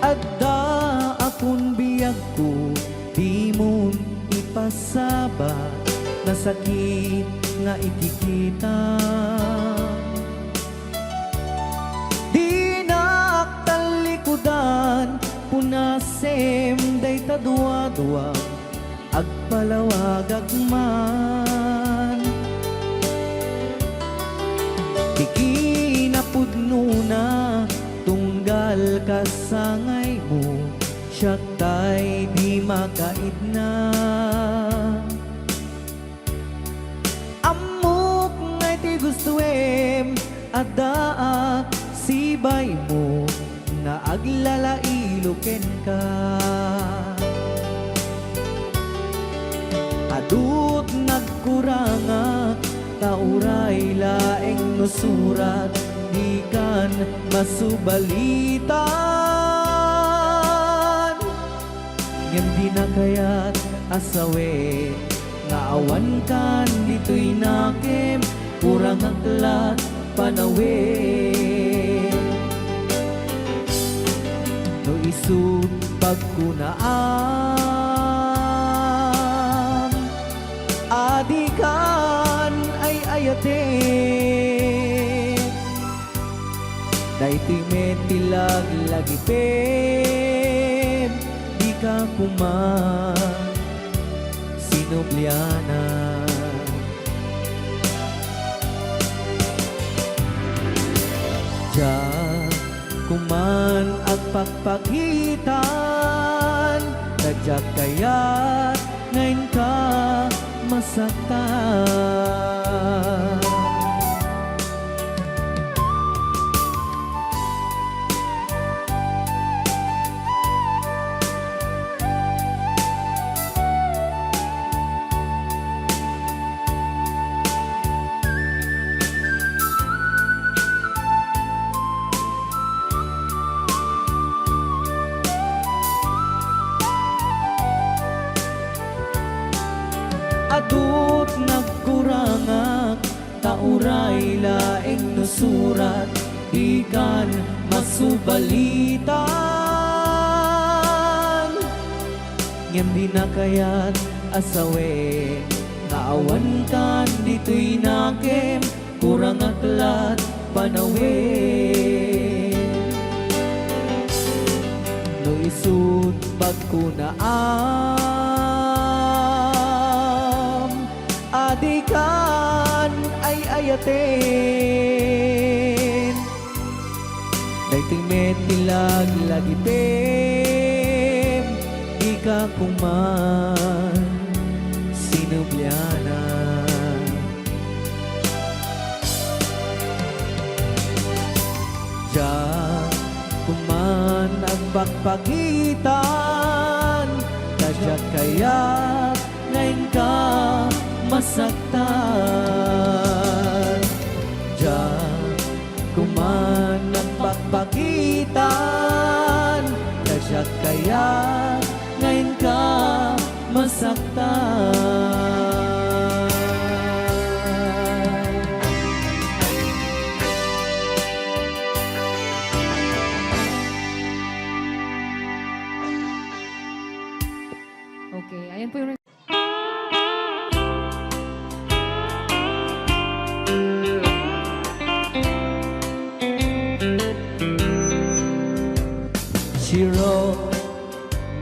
adda akong biyag ko, di mo ipasaba na sakit nga ikikita. Di naktalikudan punasem day tadwa-dwa agpalawag agman. Ikinapudno na tunggal kasangay mo, siya tay di makaidna. Amok ngay ti gustuem addaak sibay mo na aglalailuken ka. Adut nagkurangak tauray laeng nusurat di kan masubalitan. Ngem di na kayat asawe nga awan kan dito'y nakem kurang aklat panawe. No isut pagkunaan adikan ay ayate. Daytoy metilag lagipem di ka kuman sinubliana. Diyan kuman ang pagpagitan, nadyak kaya't ngayon ka masaktan. Adut nagkurangak tauray laeng nusurat ikan masubalitan. Ngem di na kayat asawe naawan kan dito'y nakem kurang aklat panawe. No isut pagkunaan adikan ay ayaten. Daytoy metilag lagipem di ka kuman sinubliana. Diyan kuman ang pagpagitan, nadyak kaya't ngayon ka masaktan. Diyan kuman ang pagpagitan, nadyak kaya't ngayon ka masaktan. Okay, ayan po yung She wrote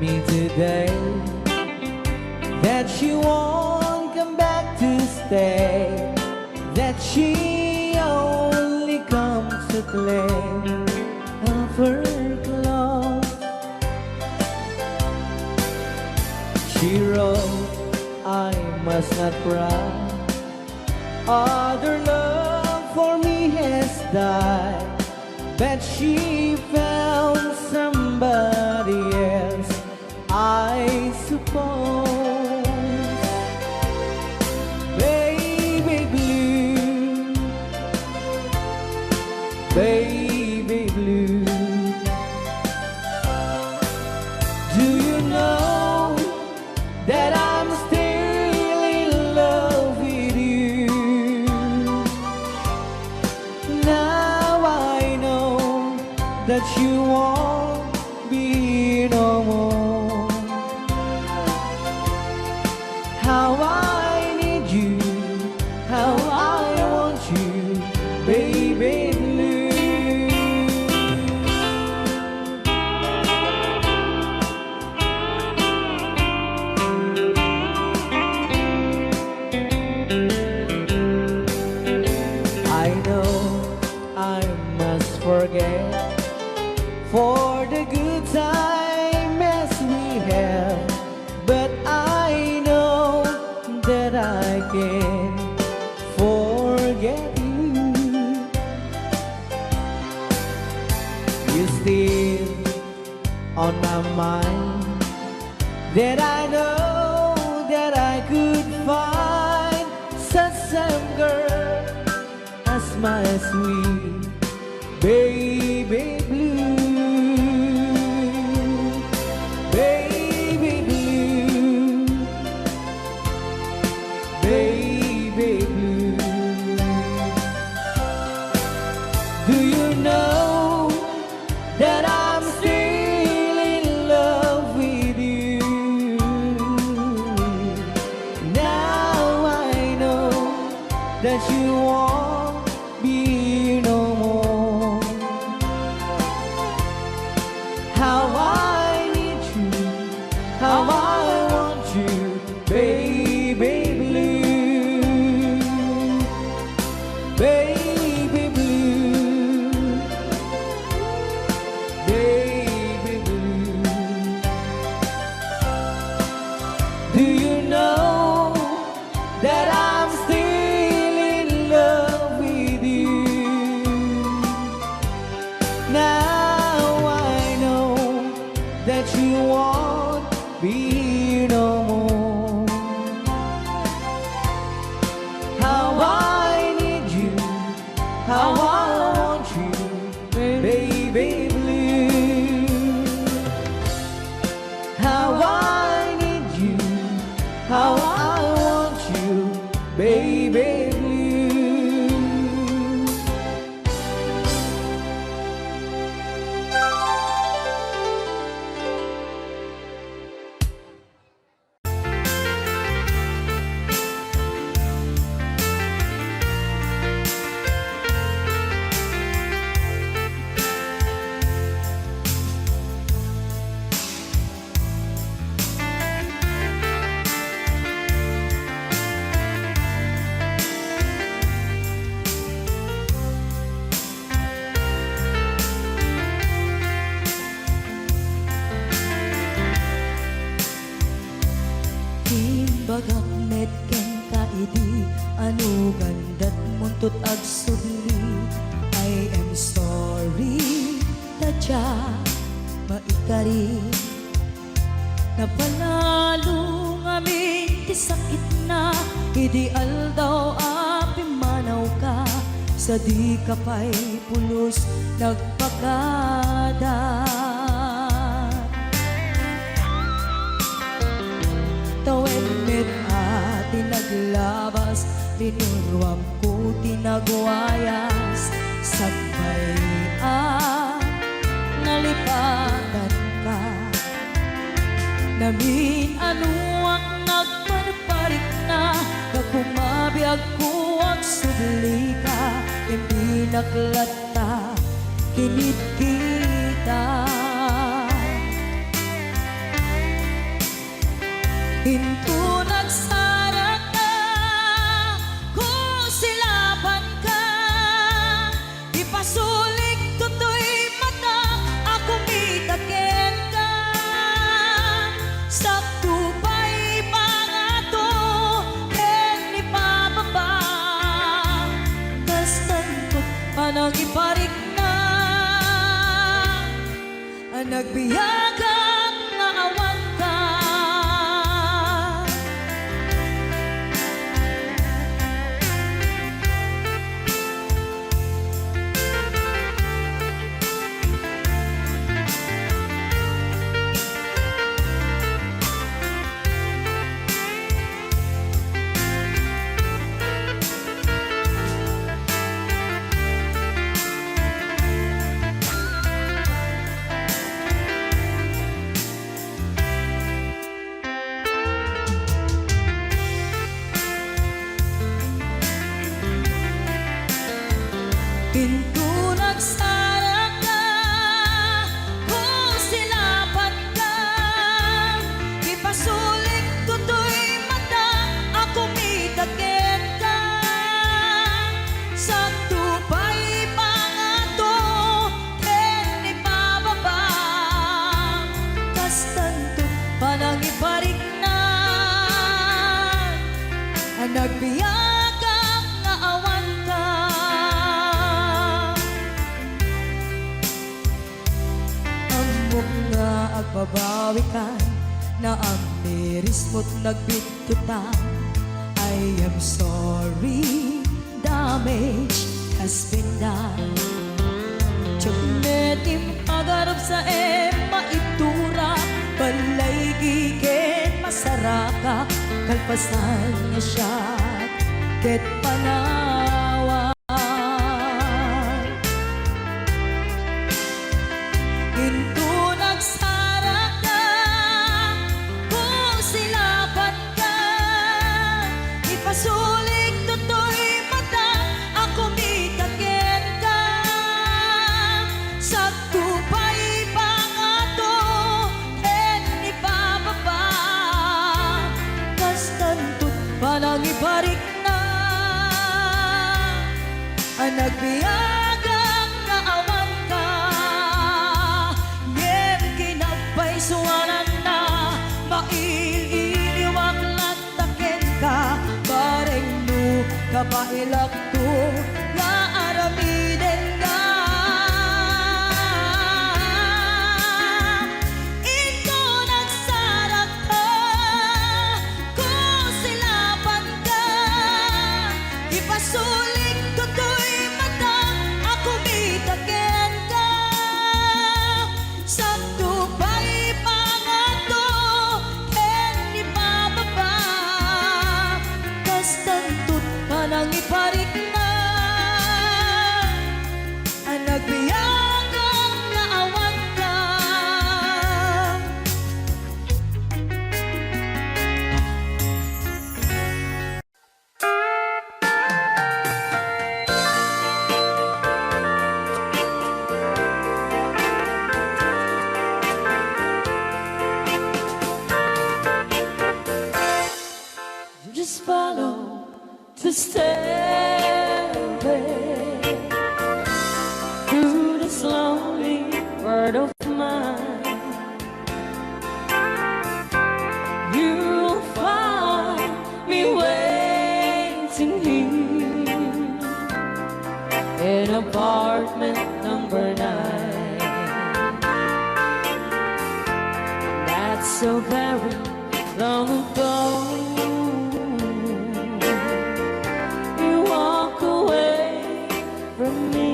me today that she won't come back to stay, that she only comes to claim of her clothes. She wrote, I must not cry, other love for me has died, that she found somebody else, I suppose. Baby blue, baby blue, do you know that I'm still in love with you? Now I know that you won't be here no more. How I need you, how I want you, baby blue. I know I must forget for the good times we have, but I know that I can forget you. You're still on my mind, that I know that I could find such some girl as my sweet baby blue. Baby blue, baby blue. Do you know that I'm still in love with you? Now I know that you won't be here no more. How I need you, how I want you, baby blue, baby blue, baby blue. Do you know that I'm still in love with you? Now I know that you won't be here no more. How I need you, how I want you, baby blue. How I need you, how I want you, baby blue. Bagak met ken kaidi anu gandat muntut ag sudli. I am sorry tadya maikari napanalo ngamin ti sakit na ideal daw api manaw ka sa di kapay pulos nagpakada. Tawid met ati naglabas, tinuruam ko tinagwayas. Sagbay nalipatan ka. Namin ano ang nagparparik na, kakumabiyag ko ang sudli ka. Hindi naklata, kinit kita. Hinto nagsara ka, kung silaban ka, ipasulik tutoy mata, ako mitaken ka. Sakto pa'y pangato, ken ipababa, kastan ko anang iparik na, ang nagbiyagang naawan ka. nagbiyagang nga awan ka. Amok nga agbabawi ka, na ang miris mo't nagbitutan. I am sorry, damage has been done. Tiyagnetim agarap sa maitura, balay gigen masaraka, kalpasan niya siya ket panawan. Into nagsara ka, kung silapat ka, ipasulik toto'y mata, ako mitaken ka. Sa tupay pangato, en ipababa, kastantut palang ibarik na, ang nagbiyagang na awan ka. Ngem kinagpaisuanan na, maililiwag lataken ka, bareng no kapailak to, nga aramiden ka. Ito nagsarak ka, kung silapan ka, ipasulik toto'y mata, ako mitaken ka. Sa tupay pangato, en ipababa, kastantut panang iparik na, ang nagbiyagang naawan ka. Just follow the stairway through this lonely world of mine. You'll find me waiting here in apartment number 9. That's so very long ago. You walk away from me,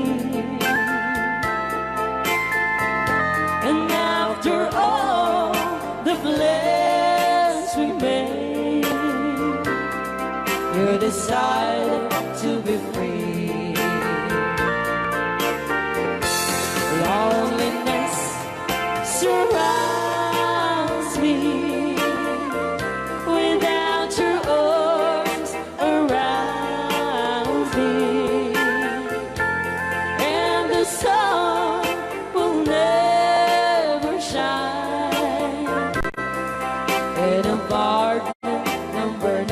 and after all the plans we made, you decided to be free. Loneliness surrounds me, without your arms around me, and the sun will never shine in apartment number 9.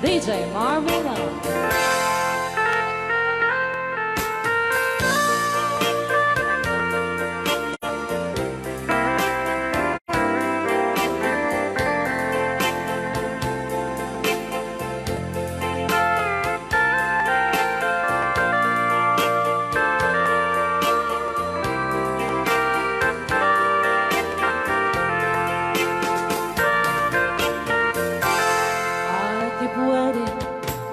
DJ Marvin.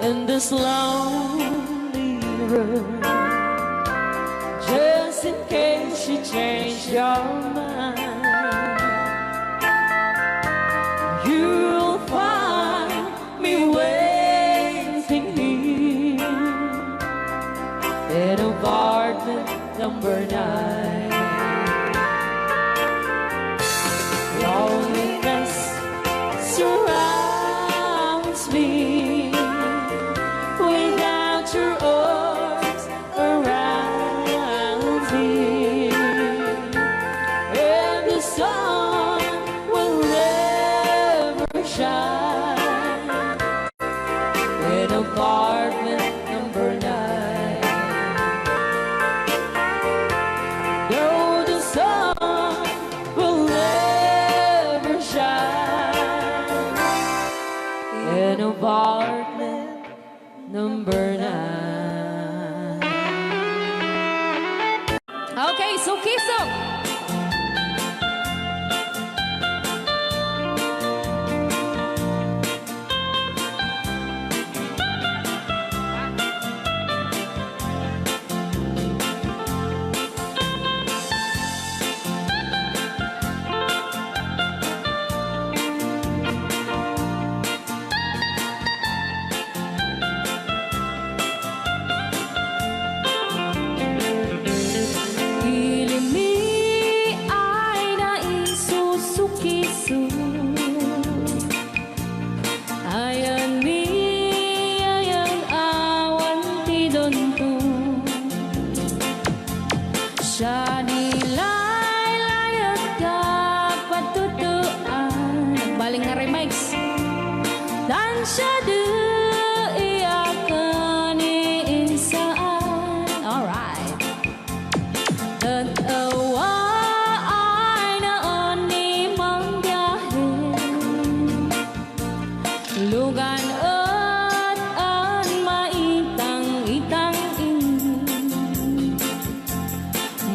In this lonely room, just in case you change your mind, you'll find me waiting here in apartment number 9. Loneliness surrounds me, without your arms around me, apartment number 9. Okay, so kisok. Ilimi ay naisusukiso. Ayan mi, ayan awan ti donto. Siya nilay layat ka patutuan. Baling nga remix. Dan siya de iyakan iinsaan. Alright. Tatawa ay naon ni mang biyahe. Lugan at an maitang-itang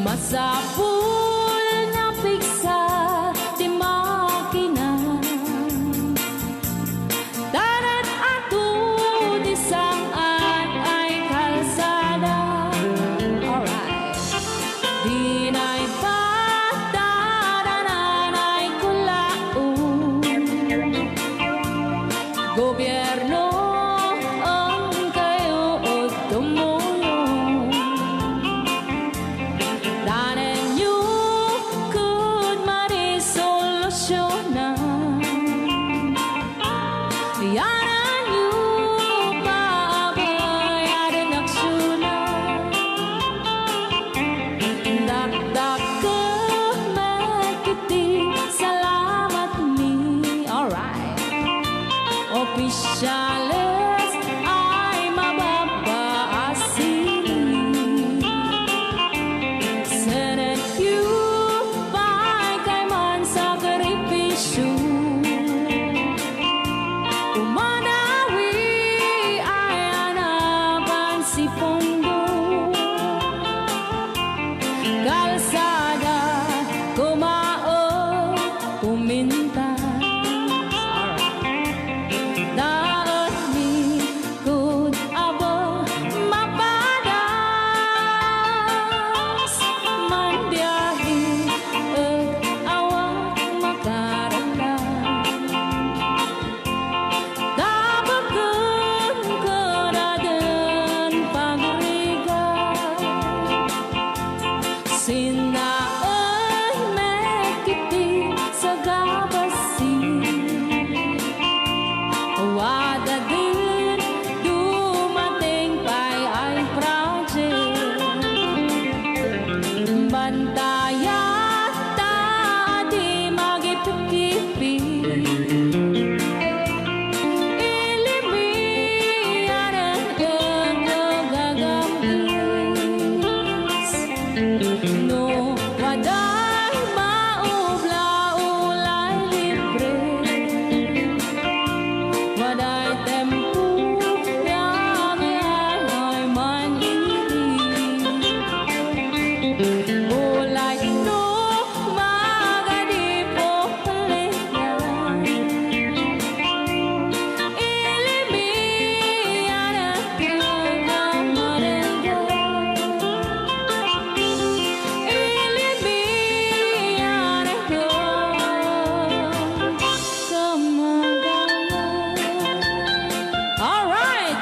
masapul na piksa di makina. Darat ato di saan ay kalsada. Alright. Di na'y patadanan ay kulaon. Gobyerno ang kayo o tumulong. Danan nyo could marisolusyonan. Yanan nyo paabayaran aksyonan. Dakdak ka magkiti, salamat mi. Alright. Opisyales ay mababaasin. Senate you kay man sakripisyo. Umanawi ay anapan si Pondo. Kalsada, kumao, kuminta. Daan ni kud abo mapadas. Mandiyahi ug awak makarala. Dabagan karadan pagrigat. Sinaan mekiti sa gabasin. Wada din dumating pa'y ay project. Bantayan ta di magipikipi. Ilimi ang gagamis. No waday maubla-ulay libre. Waday tempo ay manili. Ulay no magadipo leyan. Ilimi ang gagamarenda. Ilimi ang gagamarenda. Alright!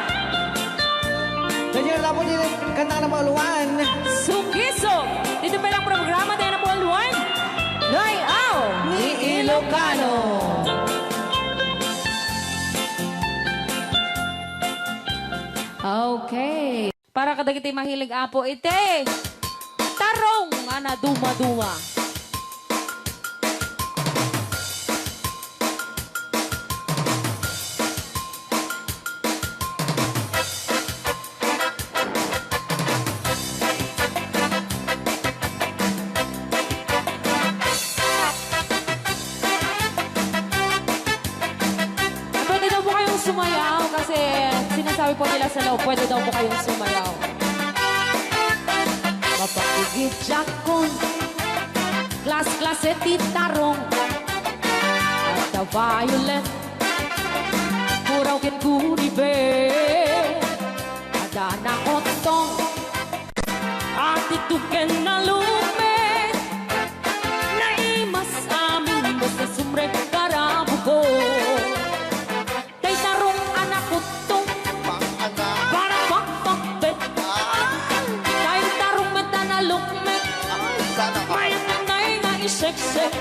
Ganyan lang po din kanta ng pauluan. Sukiso! Dito pa lang programa tayo na buwan-buwan. Nayaw ni Ilocano. Okay. Para kadagiti mahilig apo ite. Tarong ana duma-duma. Pwede daw po kayong sumayaw. sabi po nila sa loob, pwede daw po kayong sumayaw. Mapakigit jakon, klas-klase titarong, at the violet, kurau kin kuribe, ada na otong, at ituken na lume, naimas amin mo sa sumrek karabu ko. Kay tarong anak utong, para pakpakbet, kay tarong mata na lukmet, may nanay nga iseksek.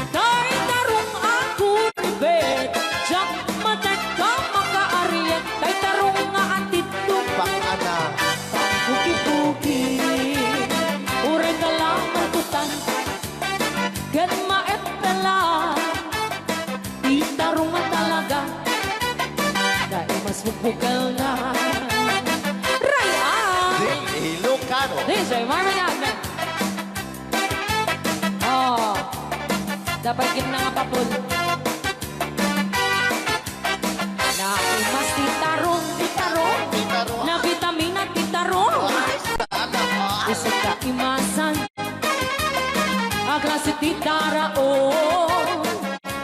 Kay tarong ako ribet, jak matek ka makaariet, kay tarong nga atitong, puki-puki, ure ka lang markutan, ket maepela, di tarong nga talaga, dahil mas bukbukal na. Raya! Ilocano. DJ Marvin Agman. Oh, dapat kin na nga papul. Na imas titarong, na vitamina titarong. Isa ka imasan, klase titaraon.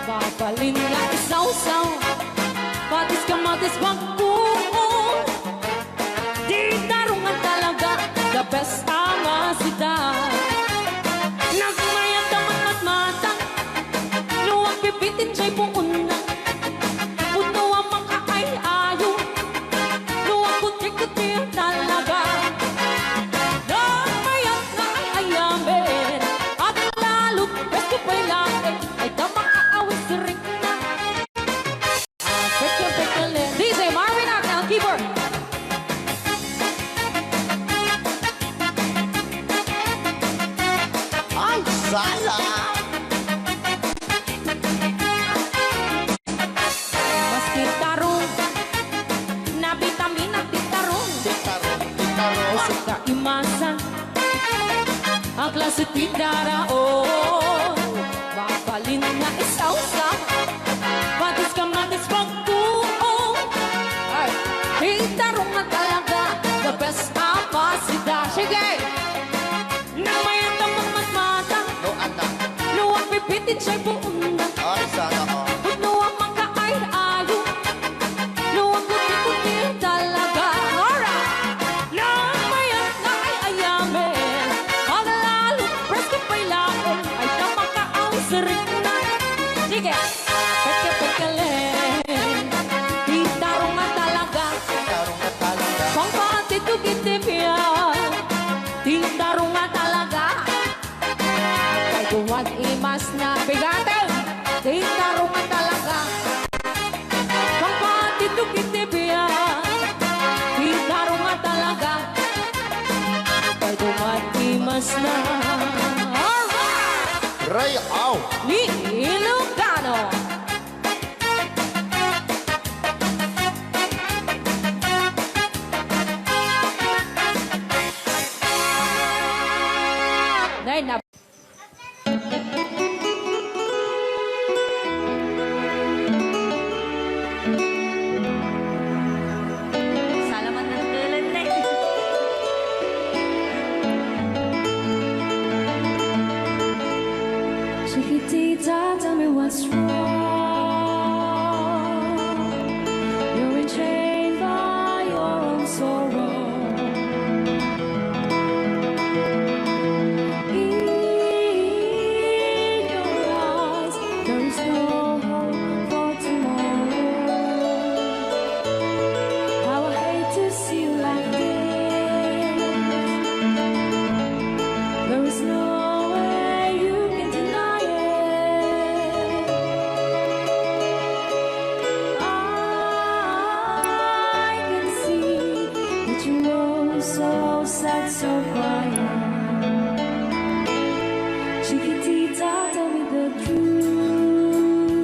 Babalin nga isaw-saw, patis kamatis bagkuon. Titarong nga talaga, the best ang asidad. Nagmayat ang matmatang, luwag pipitin siya'y puuna. Puno ang makaay-ayo, luwag kuti-kuti talaga. Nagmayat na ay ayamin, at lalo't besto pa'y laking, ay kamakaawi sirik na. Pekal-pekal DJ Marvin Agman, keyboard. Ay, sala. Mas titarong, na vitamina titarong. Kasi kaimasan, ang klase titaraon. Babalin na isaw-saw, patis kamatis pagkuong. Ay, titarong na talaga, the best ang masida. Sige! Na may tamang matmatang, No, anak. luwag pipitin siya'y puuna. Ay, sana ko. Puno ang makaay-ayo, luwag kuti-kuti talaga. Alright! Nang mayat na ay ayamin, ang lalo't presko pa'y laon, ay kamakaaw sa rin na. Sige! Peke-pekelin, titarong nga talaga, Tarong na talaga. pangpatitugitipyan, titarong nga talaga. Kay duwag imas na bigatin, titarong nga talaga. Pangpatitugitipyan, titarong nga talaga. Kay duwag imas na. Alright! Ray, aw. Ni Ilocano. Dahil na salamat ng tulan na Chiquitita, tell me what's wrong. You're enchained by your own sorrow. In your eyes, there is no hope for tomorrow. How I hate to see you like this. There is no way you can deny it. I can see that you know so sad, so quiet. Chiquitita, tell me the truth.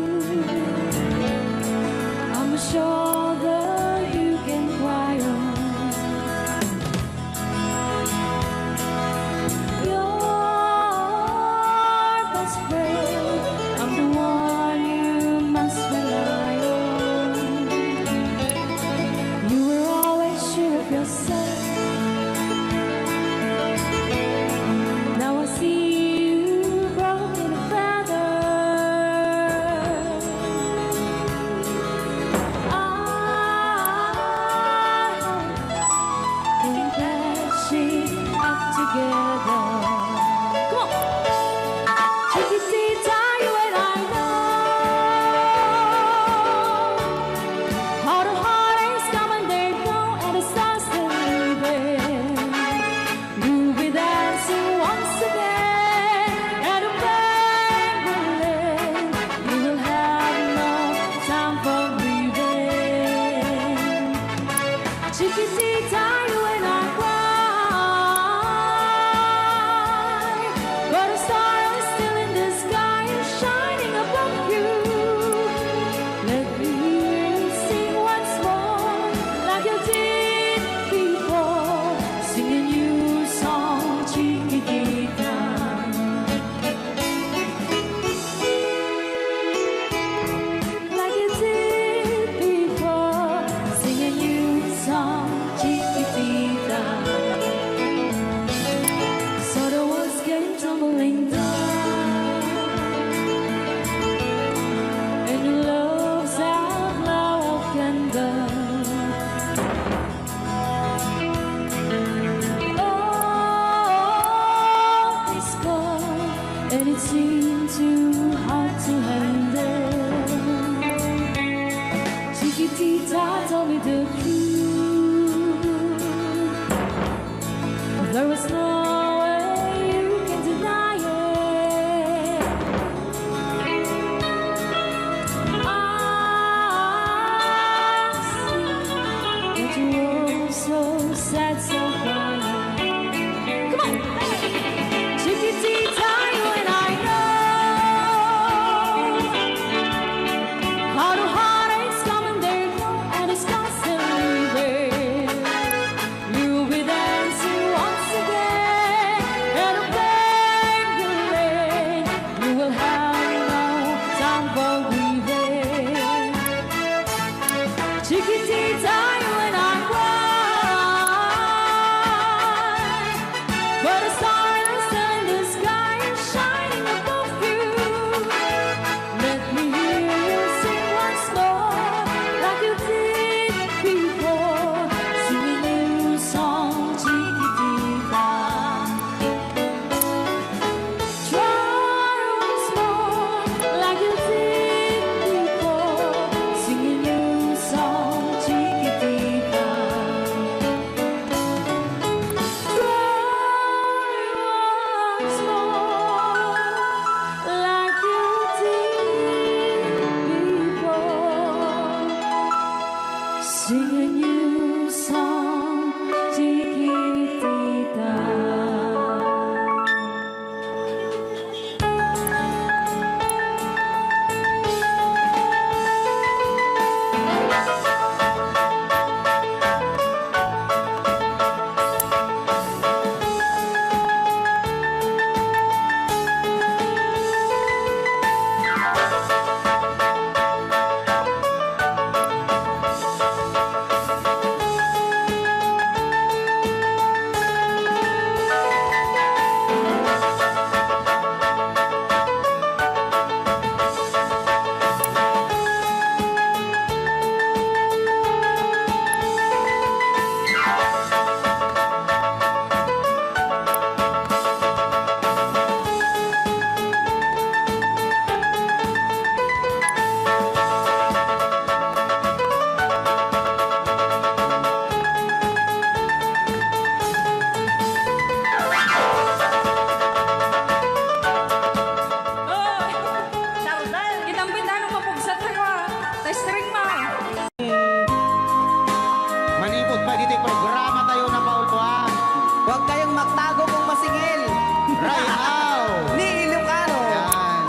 and it seemed too hard to handle. Chiquitita told me the truth. There was no way you can deny it. I see that you were so sad, so crying. Come on, Chiquitita, you and I know how the heartaches come and they go, and it's constantly there. You'll be dancing once again in a paper lane. You will have no time for grieving. Chiquitita, you and I cry, but the stars in the sky are shining above you. Let me hear you sing once more, like you did before. Sing a new song, Chiquitita. Try once more, like you did before. Sing a new song, Chiquitita. Once more, like you did before. Sing a new song, Chiquitita. Kitang pindahan ng mapugsat na ka. Testring ma. Manipot pa dito yung programa tayo na Paulpo ha. Huwag kayong magtago kung masingil. Right now. Ni Ilocano. Yan.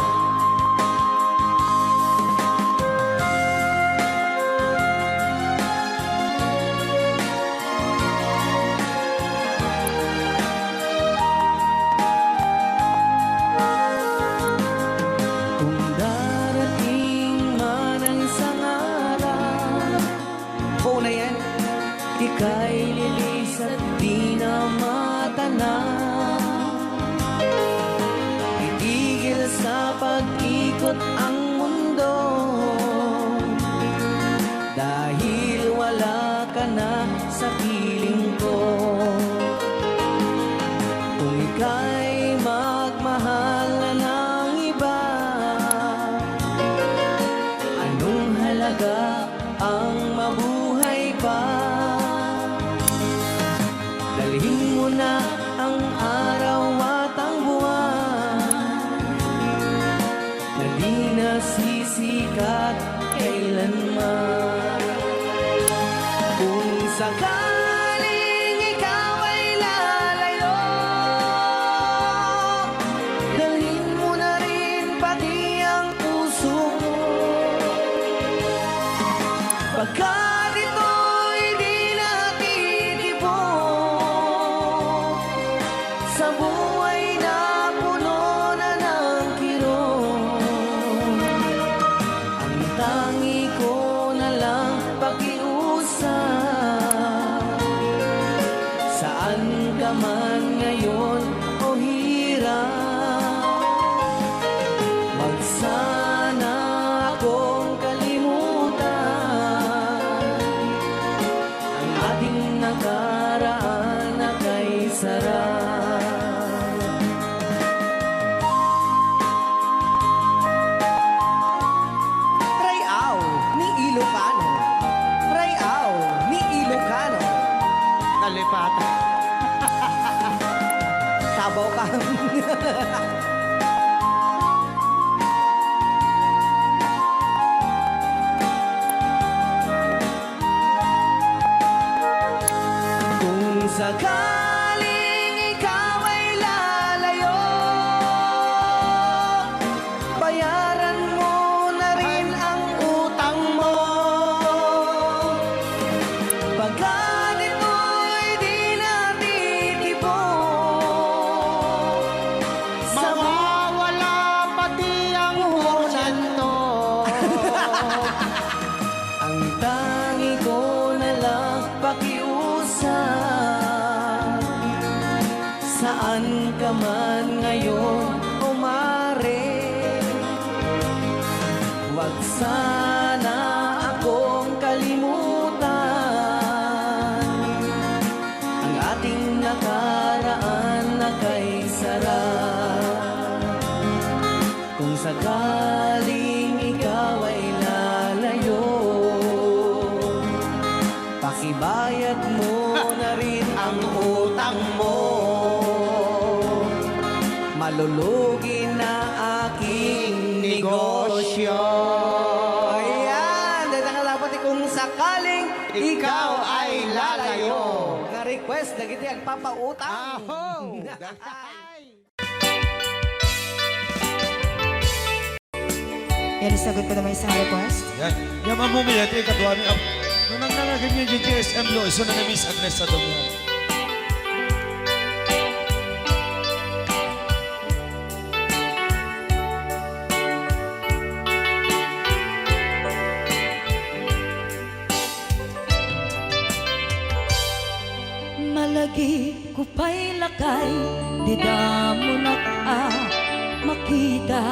Kung darating man ang isang araw, buo na yan, ika'y lilis at di na matanaw. Itigil sa pag-ikot ang mundo, dahil wala ka na sa piling ko. Kung ika'y magmahal na ng iba, anong halaga ang mabuhay pa? Dalhin mo na ang araw at ang buwan, na di nasisikat kailanman. Kung sakaling ikaw ay lalayo, dalhin mo na rin pati ang puso mo. Pagkat ito'y di natitibok sa buhay na puno na ng kirot. Ang tangi ko na lang pakiusap, saan ka man ngayon o hirap, wag sana akong kalimutan. ka man ngayon o mare, huwag sana akong kalimutan ang ating nakaraan na kay sarap. Kung sakaling ikaw ay lalayo, pakibayad mo na rin ang utang mo. Malulugi na aking negosyo. Ayan, dahil nakalapat kung sakaling ikaw ay lalayo. Nga request, nagiti ang papautang. Aho! Yan, isagot ko naman isang request. Yan. Yan mamumiyat eh, katuwa niya. Nung nangangagan niya yung GSM lo, iso na na-miss Agnes sa doon. Malagi ko pa'y lakay, di damo na makita.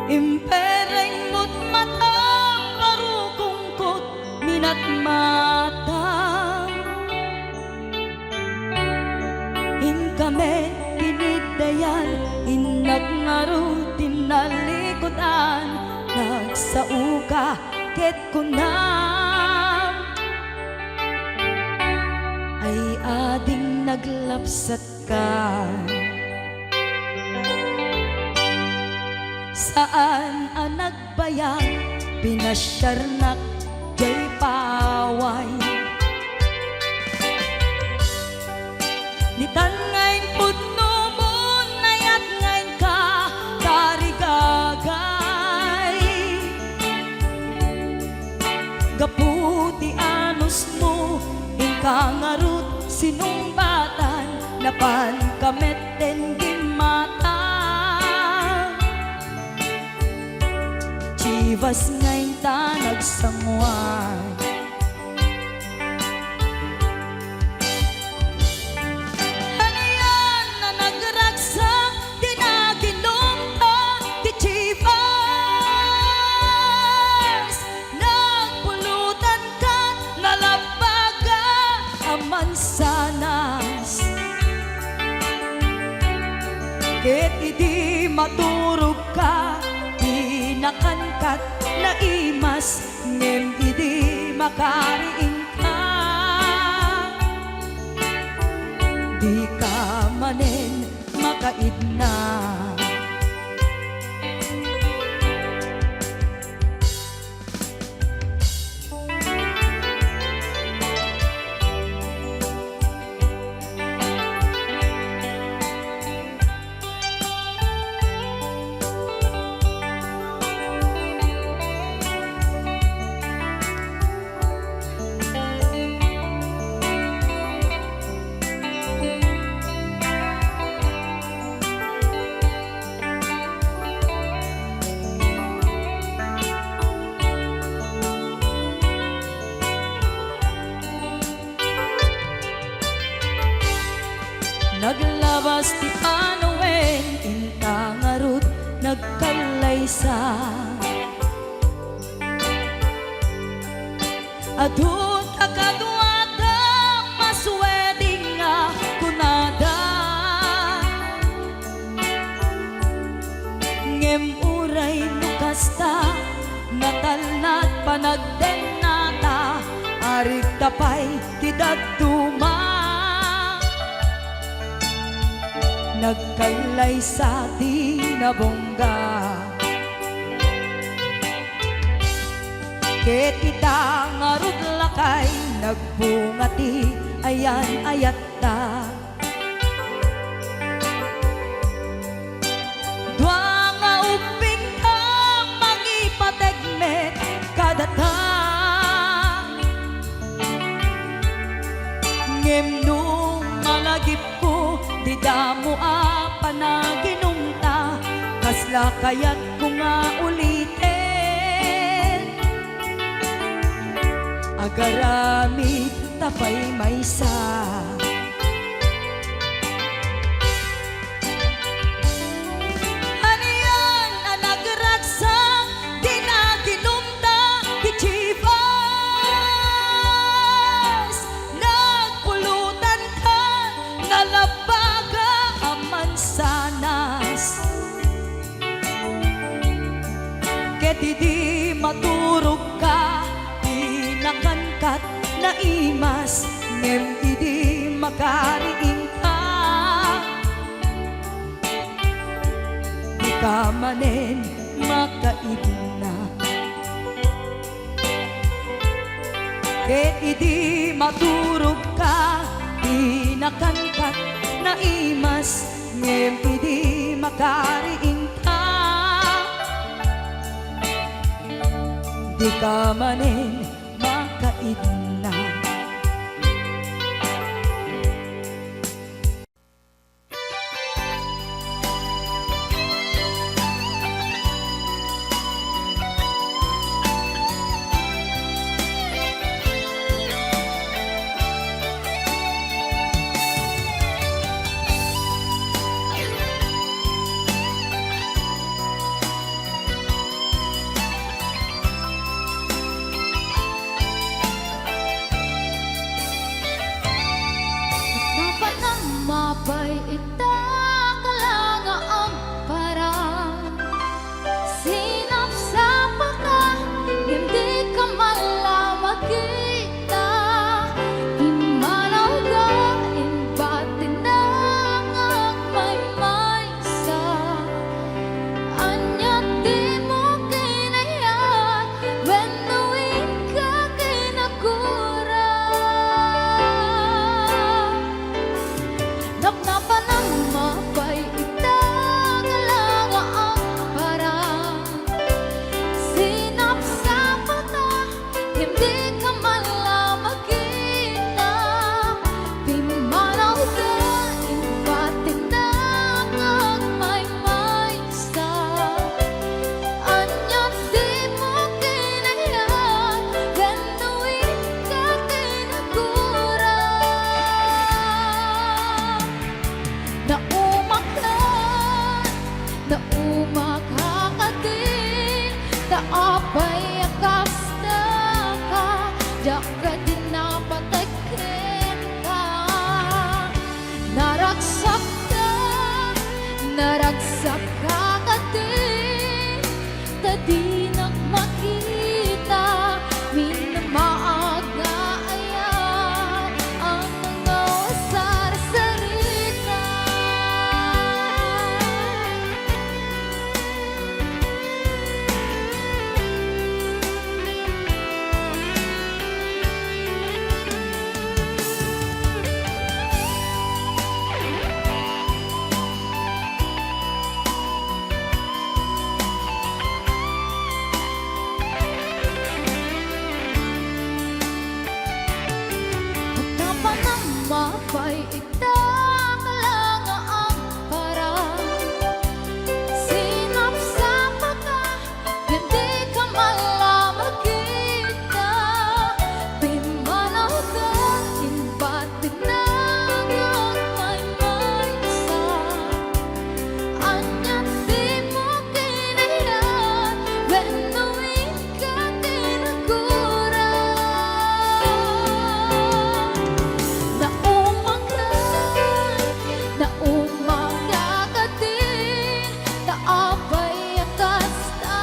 Impereng mo't matang parukungkot minat mata. In kami pinidayan, inag ngarutin na likodan, nagsauka ket kunam ay ading naglapsat ka. Saan ang nagbayag, pinasyarnak jay paway. Nitan ngayon pudno mo, nayat ngayon ka, karigagay. Gaputi anos mo, ingkang arut sinumbatan, napan kamet den di mata. Chivas ngayon ta nagsangwan, hanayan na nagragsak, di naginom ta, di Chivas. Nagpulutan ka, nalabaga, aman sanas. Ket idi maturog ka, nakankat na imas, ngem idi makariing ka. Di ka manen makaidna. Naglabas ti Panoen, intang arut nagkalaysa. Adun akaduada, masweding nga kunada. Ngem uray nukasta, natalnat panagdenata, arig tapay tidagtuma. Nagkailay sa di nabongga, ket ita ngarud lakay, nagbungati ayan ayat ta. Dua nga uping ka, mangipategmet kadata. Ngem nung malagip ko, di damo panaginumta, kasla kayat ko nga ulitin. Agaramid tapay maysa, ket idi maturog ka, pinakangkat na imas, ngem idi makariing ka. Di ka manen makaidna, ket idi maturog ka, pinakangkat na imas, ngem idi makariing ka. Di ka manen makaidna. Dapat na mapay ita kalanga ang parang sinap sa paka, hindi ka malamag kita. Imanaw ka, imbatin na ang may sa anya di mo kinaya, when the wind ka kinakura. Napnapan ang mapay ita kalanga ang parang sinap sa mata, hindi ka malamag kita. Pimanaw ka, imbatin na ang may sa anya di mo kinaya, when the wind ka kinakura. Naumakakadin, taapay akas na ka, diyak ka din napatakin ka. Naragsak ka kadin, tadi nakmakita, minamaag nga ayan ang mga wasar-sarita. Pagkapan ng mapay ita kalanga ang parang sinap sa mata, hindi ka malamag kita. Pimanaw ka, imbatin na ang may sa anya di mo kinaya, when the wind ka kinakura. Naumakakadin, taapay akas na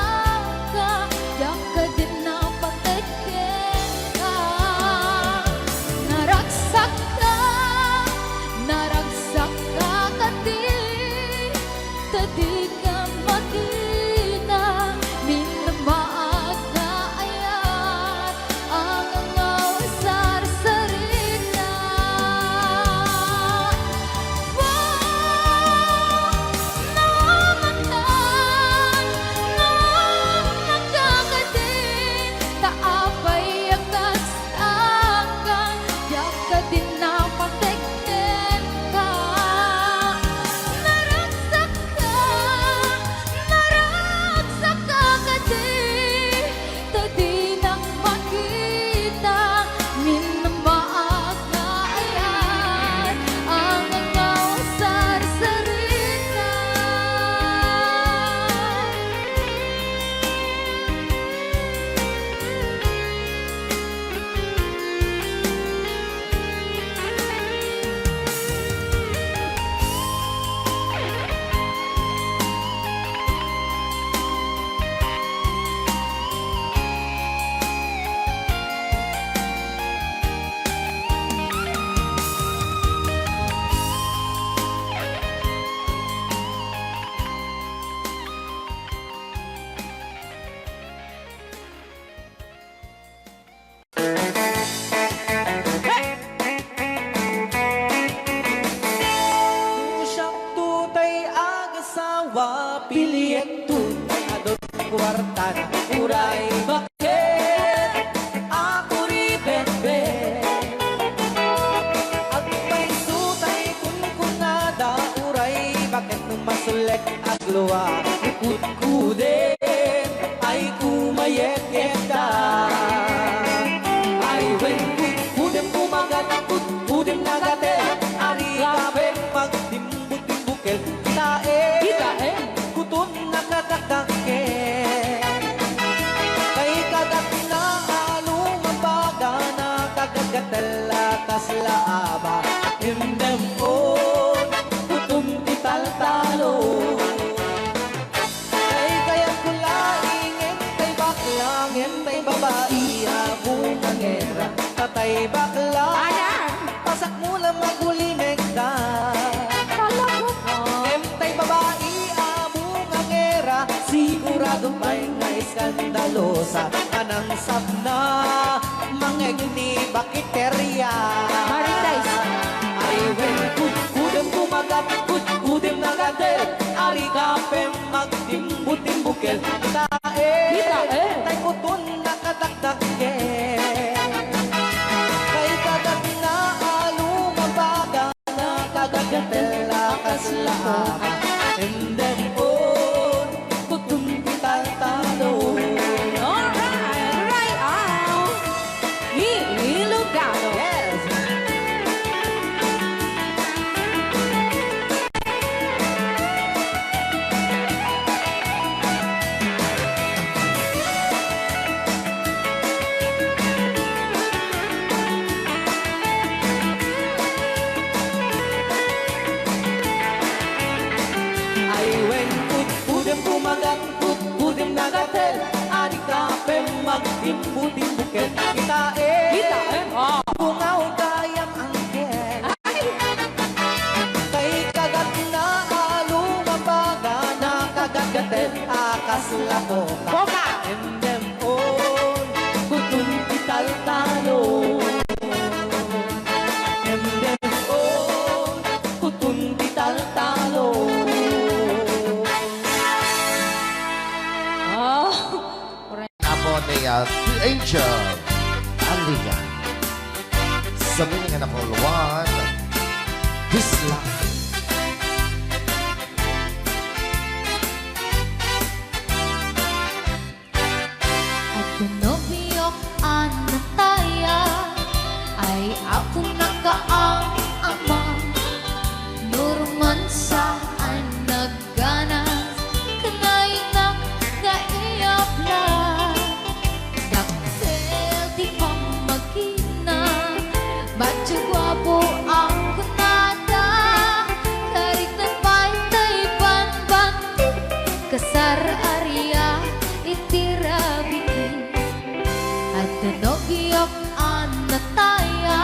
ka, diyak ka din napatakin ka. Naragsak ka kadin, tadi ka makita, minamaag na ayan ang mga wasar-sarita. Nakakadin, taapay akas ka, diyak ka din napatakin ka. Naragsak ka bilyeto ay adot kwarta na uray bakit ako ri bebe at may sutay kunkunada uray bakit nung masulek at luwa ikut-kudin ay kumayeketa ay when kudem kumagat kudem nagatel ari kapeng magdimbut-dimbukel tae kutun nakadakdake kay kagat na alumabaga na kagagatela kaslaaba hindem on kutum tital-talo kay kayang kulaingin kay baklangin kay babae abong angera tatay bakla pasak mula magulimeg ka Emtay babae, among angera sigurado pa'y nga iskandalosa Anang sabna, mangeg ni bakiterya Ay wen, kudem kumagat, kudem nagadel Ari kapem magtimbut-timbukel Tae, tay kutun nakadakdake Kay kagat na alumabaga Kagagatela kaslaama and then on kutum tital-talo Alright, right out. Ilocano. yes ay when kudem kumagat kudem nagatel ari kapem magtimbu-timbukel kitae bungaw kayang angkel kay kagat na alumabaga na kagagatel akaslako Boka. and them on kutun tital-talo and them on kutun tital-talo Oh. Amo niya, The Angel. Aliga. Sabi nga na puluan. This life. At pinobiyok anataya ay ako nakaang ama Nurman sa ay nagganas kanay nang naiyabla Daktel di pa magina Bacho guwapo ang kunada Karik na pantay panbanti Kasar Arya itirabi At nobiyok anataya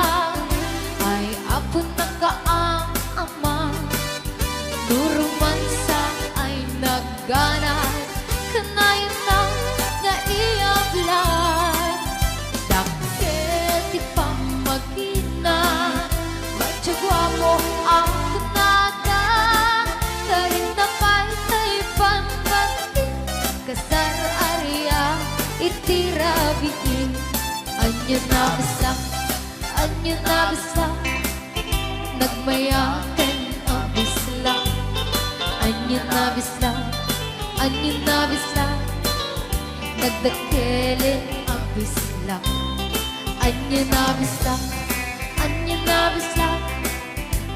ay ako nakaang ama Duruman sa ay nagganas kanay nang naiyablan Dakkel di pa magina Bacho guwapo ang kunada Karin na pantay panbanti Kasar Arya itirabiin Anya na bisak Nagmayakan ang bislang Anya na bisak Nagdakelin ang bislang Anya na bisak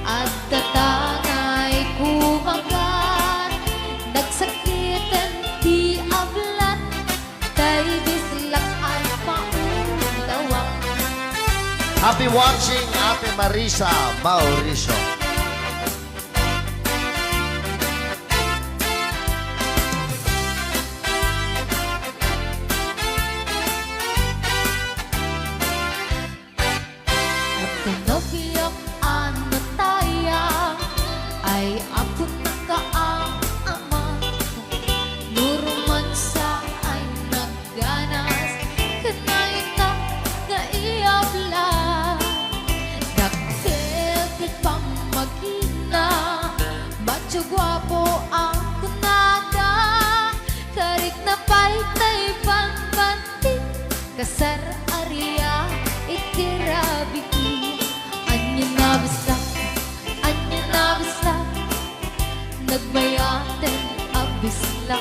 At tatangay kumagat Nagsakitan di ablan Kay bislak ay paundawak Happy watching, Ate Marisa Mauricio. At pinobiyok anataya ay ako nakaang ama Nurman sa ay nagganas kanay nang naiyabla Daktel di pa magina Bacho guwapo ang kunada dasar Arya ikirabiki Anya nabisla Nagbayaten abisla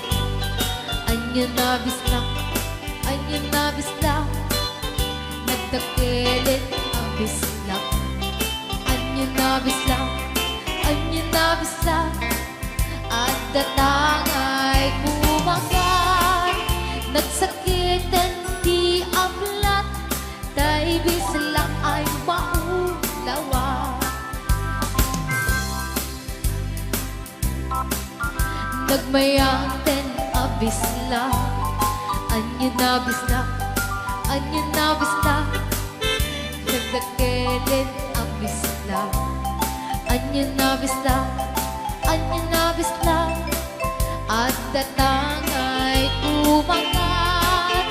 Anya nabisla Nagdakilit abisla Anya nabisla At datangay kumakan Nagsakitan di ablat Tay bisla ay maulawa Nagmayaten abisla Anya nabisla Nagdakilit abisla Anya nabisla At datangay kumakan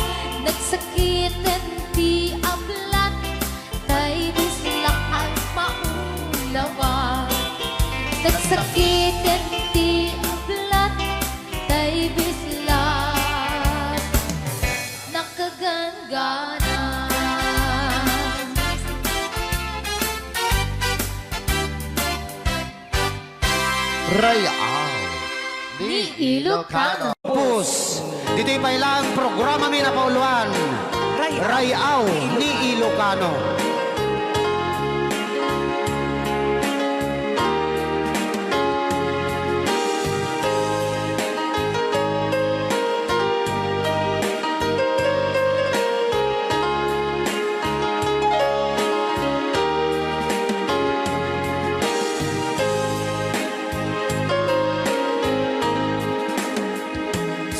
Nagsakitan di ablat Tay bisla ay maulawa Nagsakitan di ablat Tay bisla Nakaganggana Rayao ni Ilocano. Pus, dito'y pailang programa mi na pauluan. Rayaw ni Ilocano.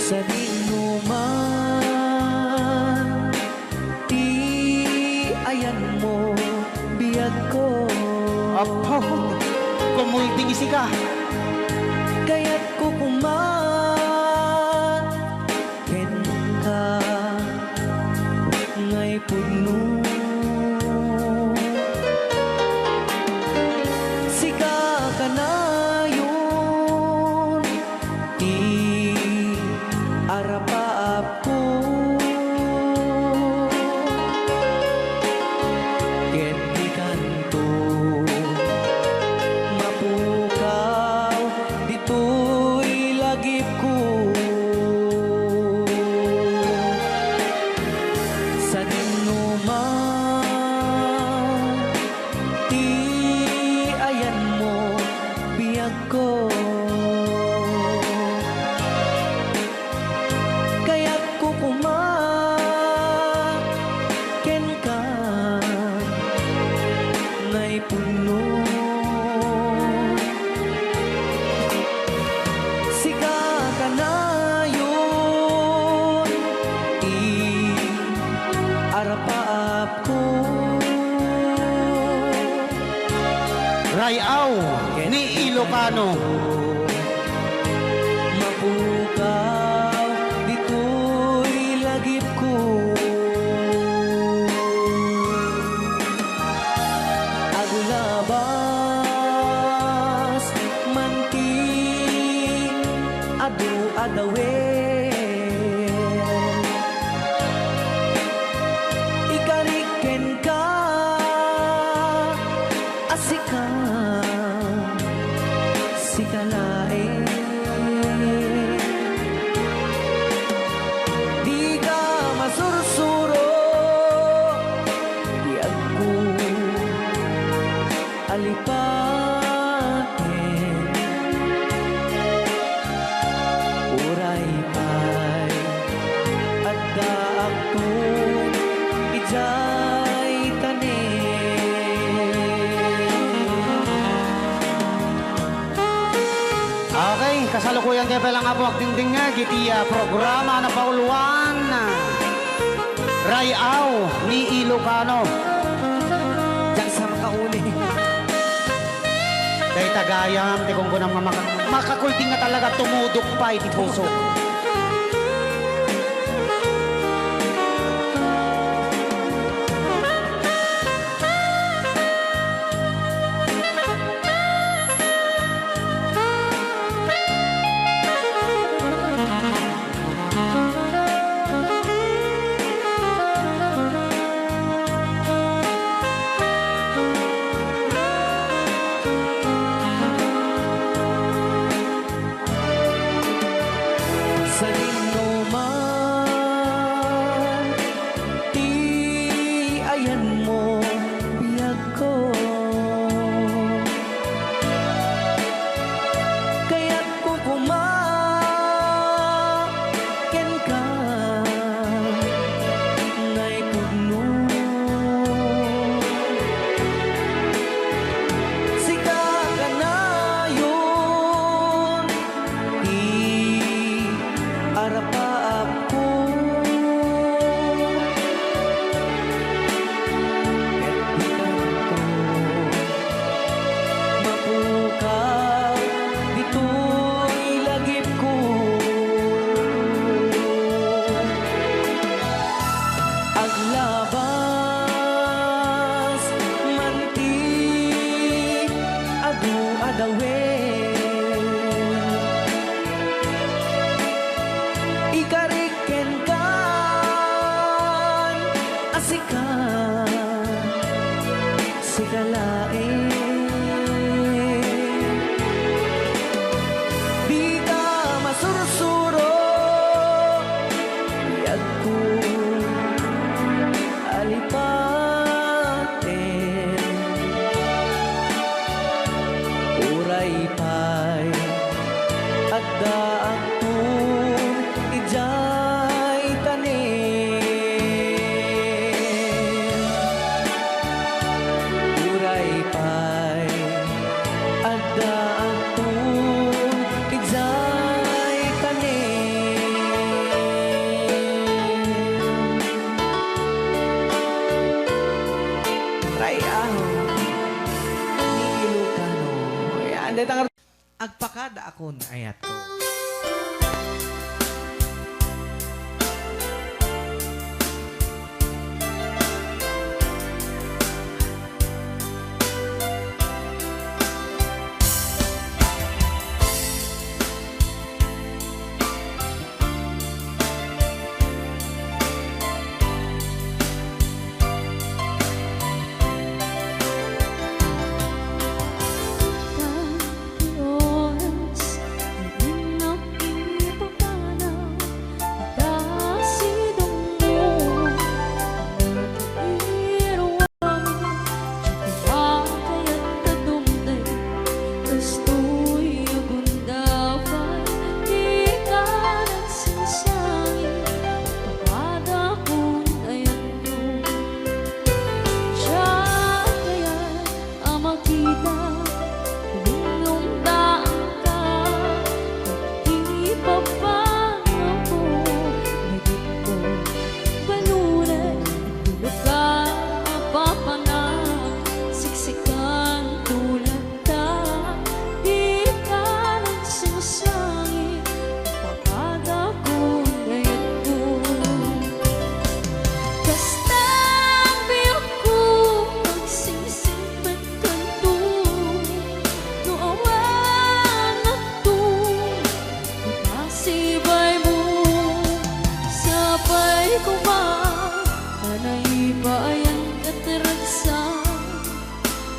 Sa dinuman Di ayan mo biyag ko Apo, kumulting isi ka. Kaya't ko ken ka Ngay puno Sika ka na yun Di arapaap ko Ket di kanto Mapukaw dito'y lagip ko Sa dinuman Di ayan mo biyag ko Kaya't ko ken ka Ngay puno Sika ka na yun arapaap ko Rayaw ni Ilocano. Mapukaw dito'y lagip ko Agulabas manti adu-adawen Ikariken ka asikan sikalain Di ka masursuro Di ako alipatin Uray pa'y at daak to ijay tanin Okay, kasalukuyan kayo palang apo agdingding nga gitiya programa na pauluan. Rayaw ni Ilocano. Diyan sa makauli Dahil tagayam, di kong kunang makakulting nga talaga tumudok pa iti puso. pakada akon ayat ko.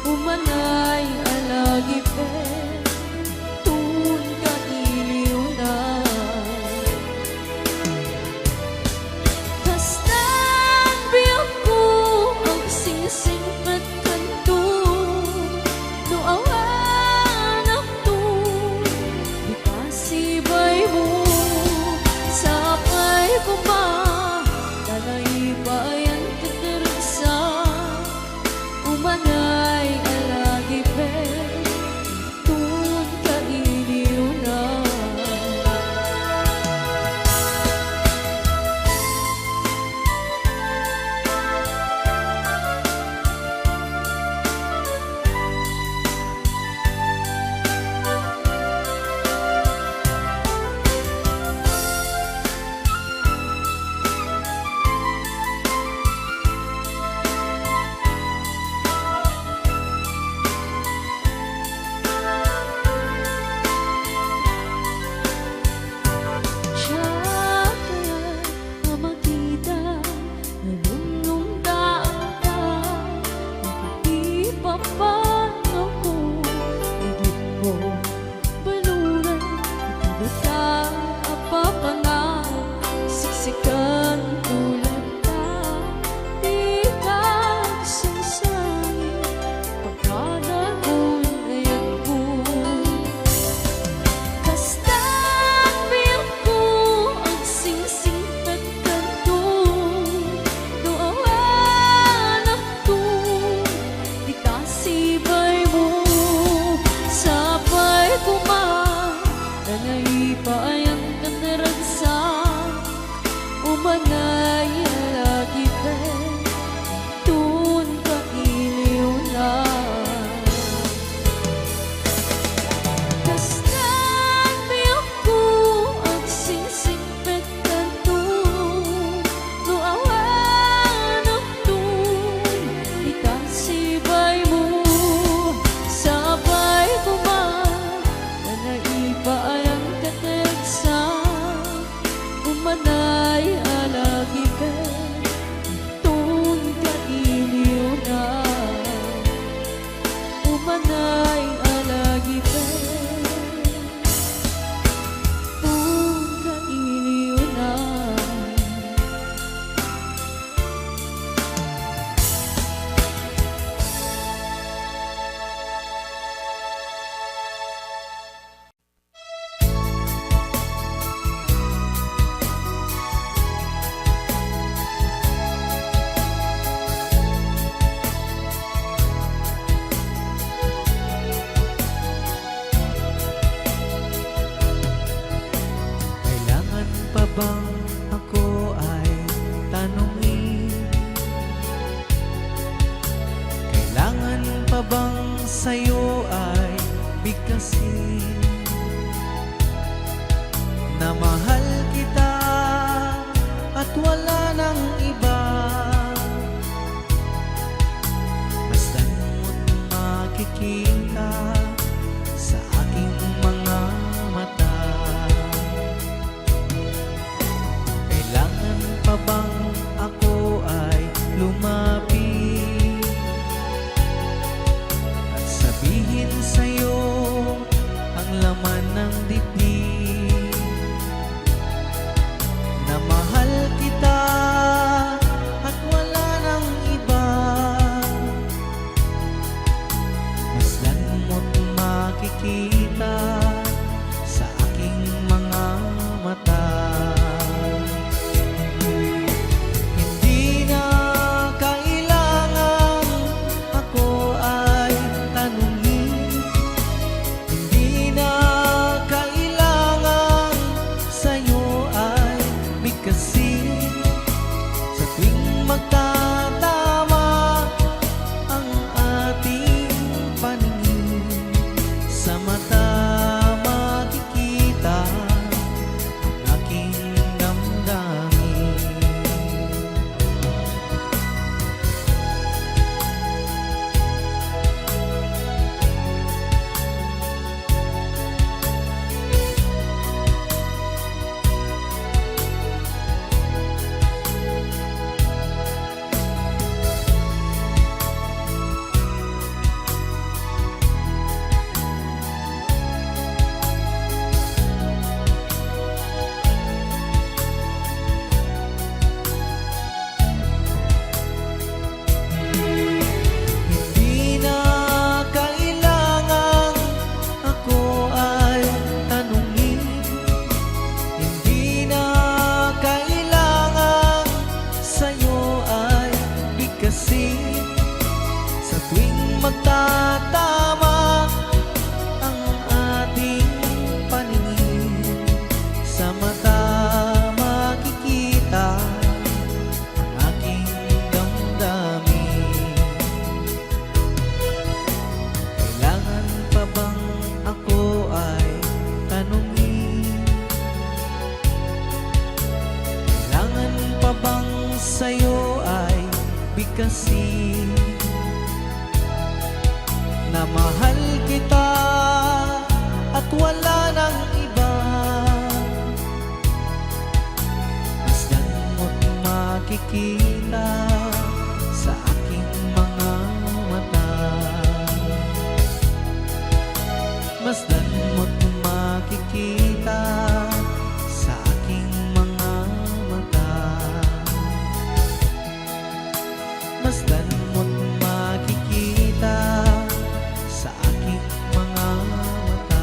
Umanay alagi pe tun ka iliw na kastan biyak ko ang singsing at kanto no awan ako di kasibay mo sapay ko ba danay bayan katersa umanay alagi pe tun ka iliw na siya kaya na makita nalulungdaan ka nakikipapano ko higit mo baluran tulad ka apapanag siksikan tulad ka di ka sangsangin pagkanagon ayan ko kastan biyak ko ang singsing at kanto no awan ako di kasibay mo sapay ko ma danay paayang kandaragsa umanay alagi pe tun ka iliw na kastan biyak ko ang singsing at kanto no awan ako di kasibay mo sapay ko ba na naipaayang kategs kasi na mahal kita at wala nang iba. Masdan mo't makikita sa aking mga mata. Masdan mo't makikita sa aking mga mata. Masdan mo't makikita sa aking mga mata.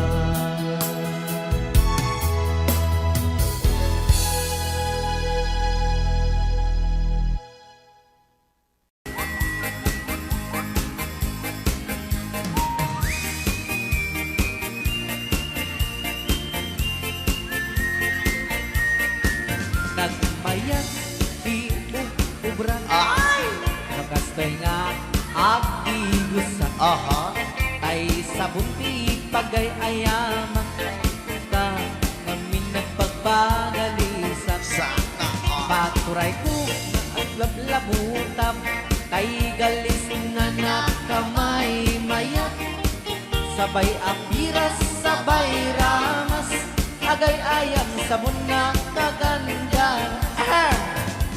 Nagmayat di ubran Ay! nagastoy nga agigusan Aha. ay sabunti pagay ayama ka ngamin nagpagbagalisan Sana all. paturay ko at lablabutam kay galis nga nakamay mayat sabay apiras sabay ramas agay ayam sabon nga kaganda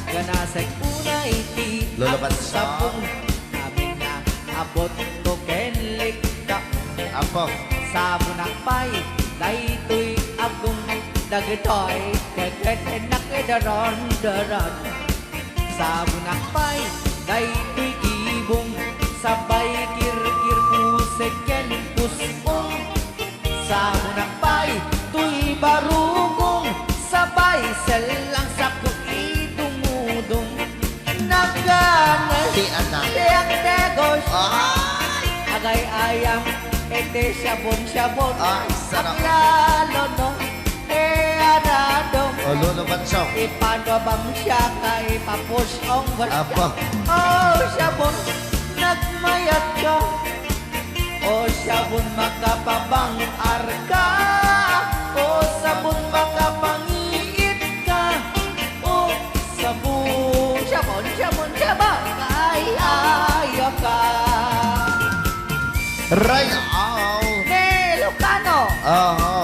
ganasay unay ti Lola at Bansa. sabong amin na abot ko kenlik ka Apo. sabon akpay daytoy agong dagitoy keket nakidaron daron sabon akpay daytoy ibong sabay kirkir puseken pusong sabon akpay tuy barugong sabay selang sa kuidumudong naganas Di anak. tiyak negos Ay! agay ayam ete syabon-syabon Ay, sarap. lalo no arado O, Lolo Bansong. ipanwabam siya kay papusyong Apo. oh syabon nagmayat ka oh syabon makapabang arka oh sabon makapangiit ka oh sabon syabon ay ayaw ka Ray Au. Ilocano Oo.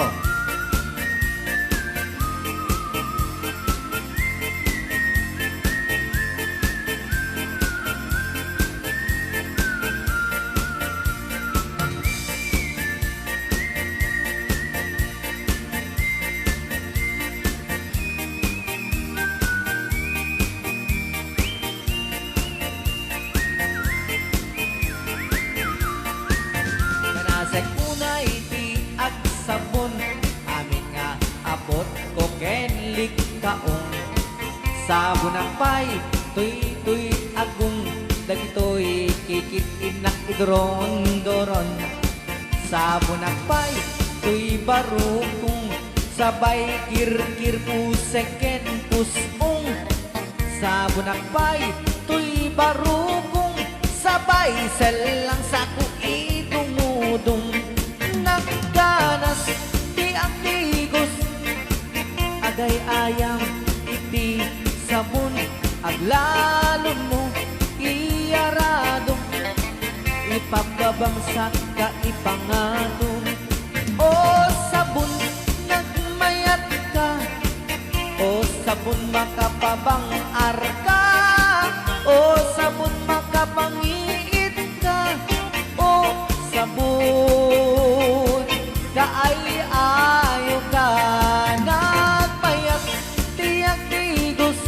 Kanasay unay ti ag sabon amin nga abot ko kenlik kaong sabon ang pay tuy agong dagitoy kikit inak idron-doron sabon ang pay tuy barukong sabay kirkir puseken pusong sabon ang pay tuy barukong sabay selang sa kuidumudong nagganas di ang tigos agay ayam iti sabon aglalo mo iyarado ipapabangsak ka ipangatong o sabon nagmayat ka o sabon makapabang arka o sabon makapangiit ka o sabon kaay-ayo ka nagmayat tiyak tigos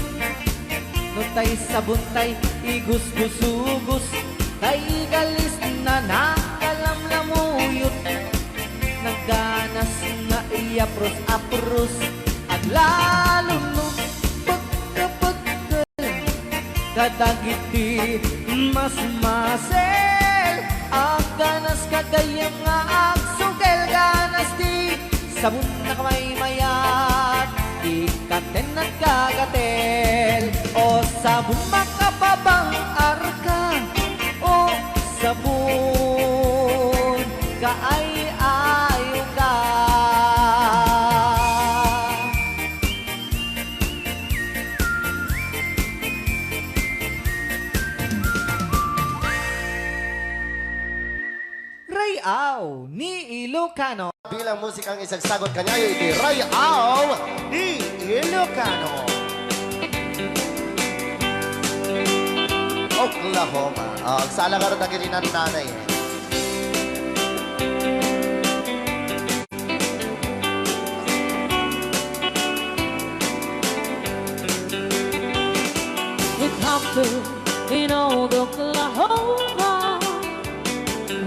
no tay sabon tay igus-gusugos tay galis na nakalamlamuyot nagganas nga iapros-apros at lalo no pagkapagkal kadagiti mas masel ang ganas kagayam nga agsugel ganas di sabon na kamay mayat ikaten at kagatel o sabon makapabang arka o sabon kaay-ayo ka Ilocano. Bilang musikang isagsagot kanya, iti Rayaw ni Ilocano. Oklahoma. Agsala ka rin na kininan nanay. It happened in old Oklahoma.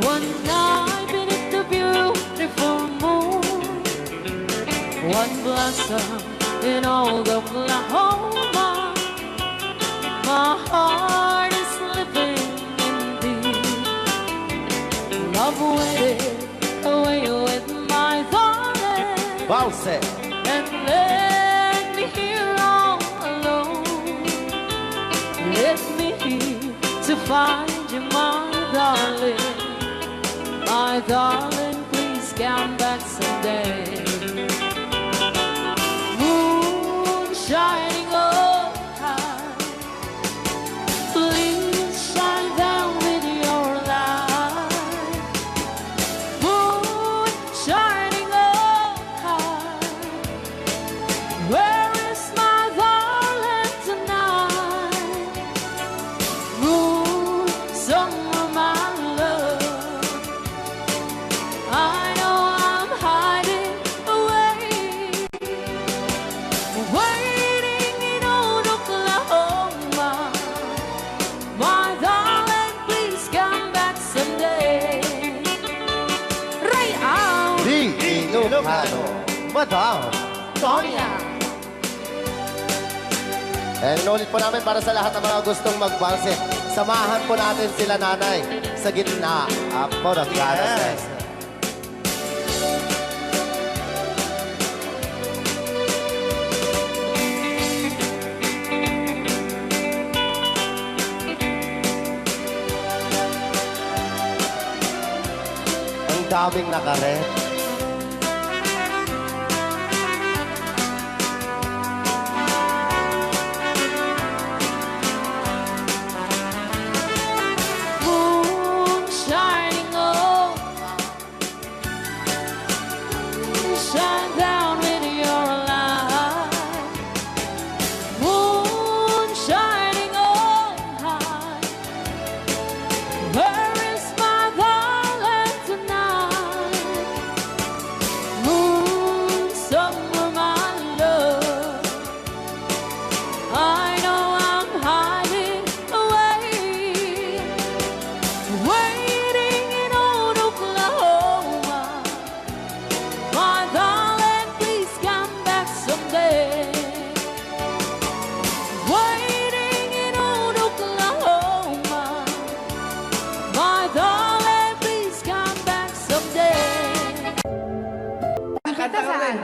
One night beneath the beautiful moon. One blossom in old Oklahoma. My heart is living in thee. Love waited away with my darling. Bounce. And let me here all alone. Let me here to find you, my darling. My darling, please come back someday. Moon shining oh high, please shine down with your light. Moon shining oh high, where is my darling tonight? Moon, summer, my love. I know I'm hiding away, waiting in old Oklahoma. My darling, please come back someday. Rayaw, Di Ilocano. Madam. Sonia. And inulit po namin para sa lahat ng mga gustong magbanse. Samahan po natin sila nanay sa gitna. Apo na yes. Ang daming nakaret. Moon shining oh, shine down with your light. Moon shining oh high, where is my darling tonight? Moon, summer, my love. I know I'm hiding away, waiting in old Oklahoma. My darling, please come back someday. Waiting in old Oklahoma. My darling, please come back someday. Kanta saan?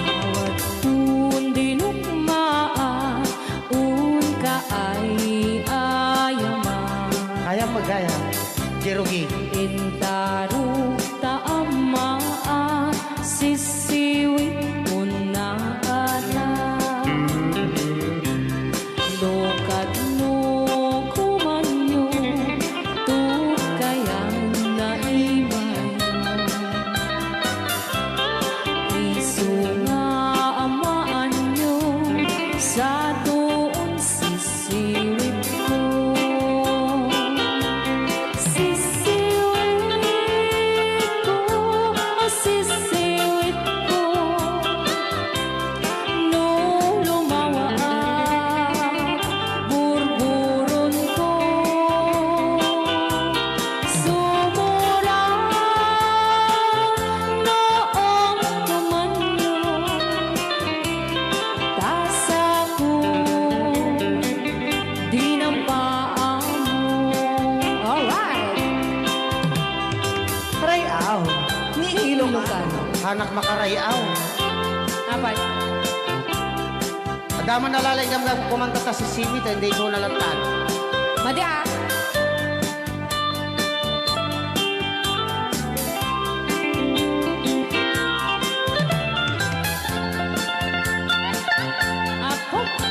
Bawat tuon dinugmaan, un ka ay ayaman. Kaya magaya. Jerogi. Intaruk taamaan, sisiwit mo na Lokat no kumanyo, tukayan na imay. Isu nga amaan nyo, sa doon sisiwit ko. Sisiwit hanak makarayaw. Apay. Adaman nalalay gam kumanta ta si Simi, hindi ko nalatan. Madi ah. Apo.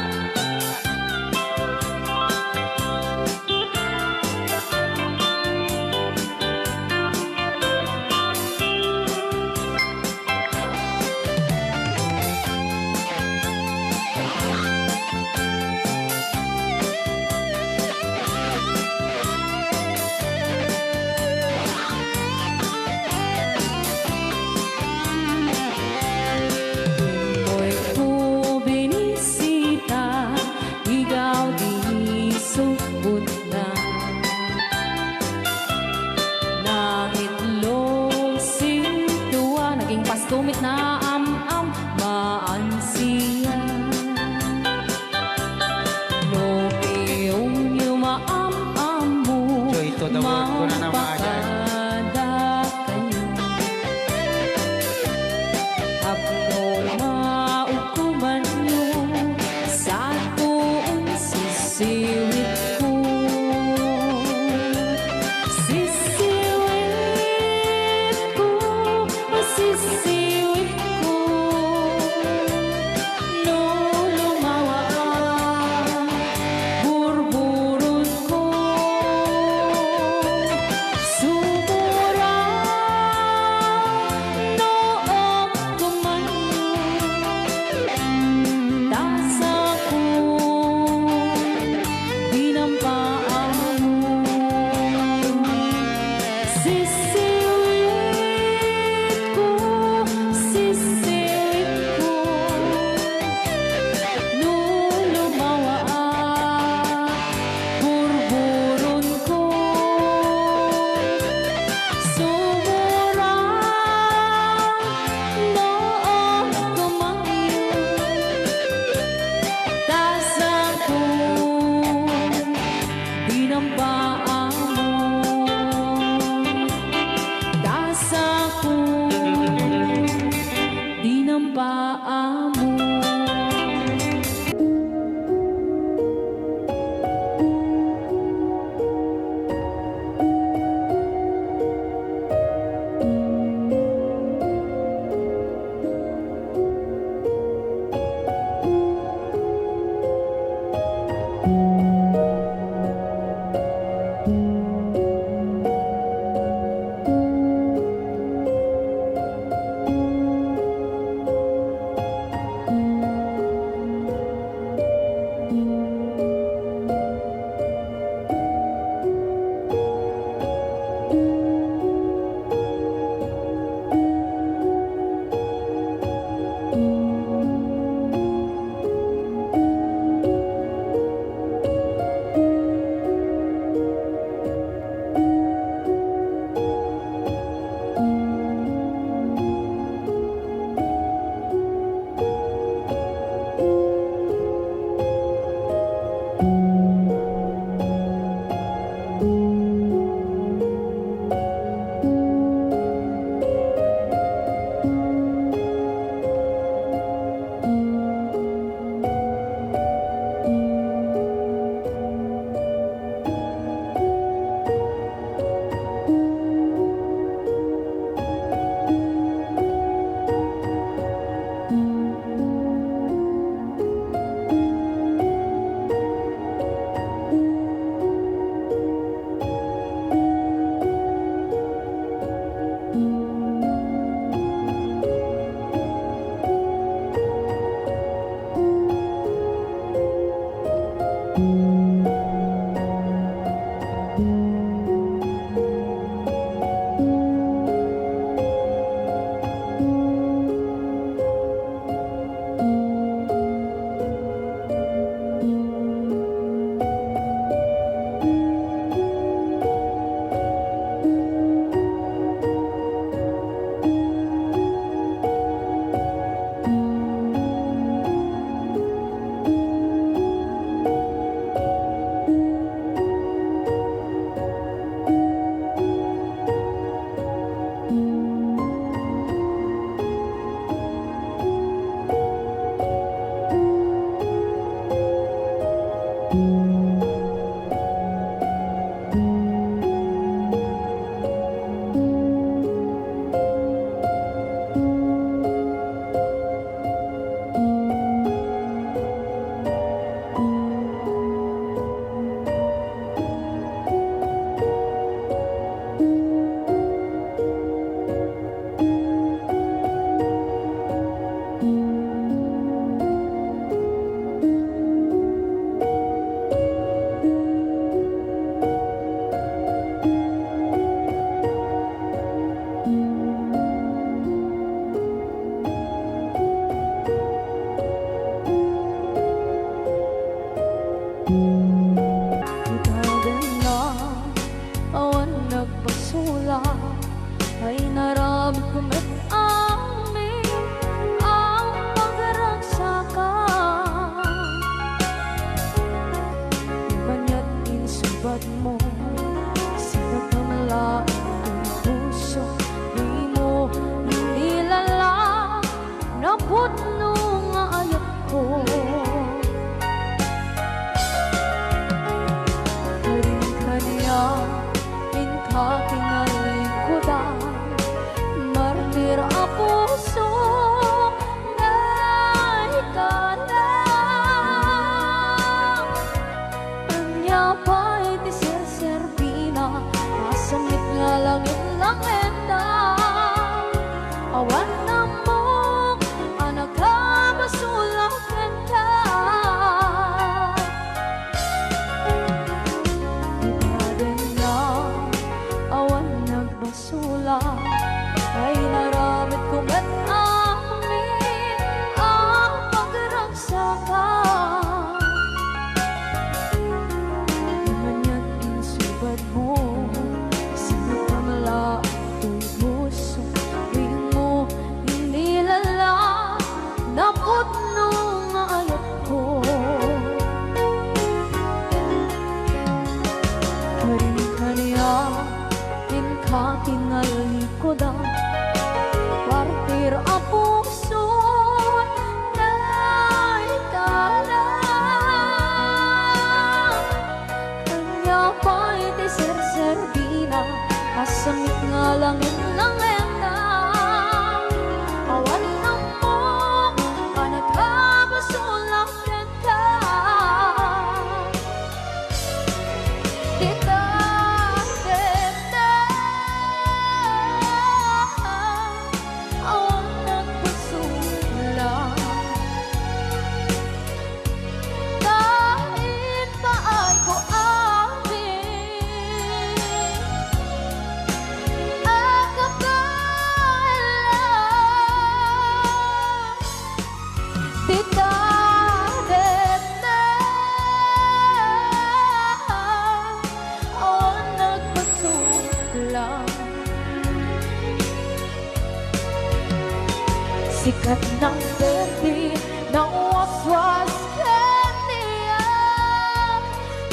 Sikat ng berde ng waswas kaniya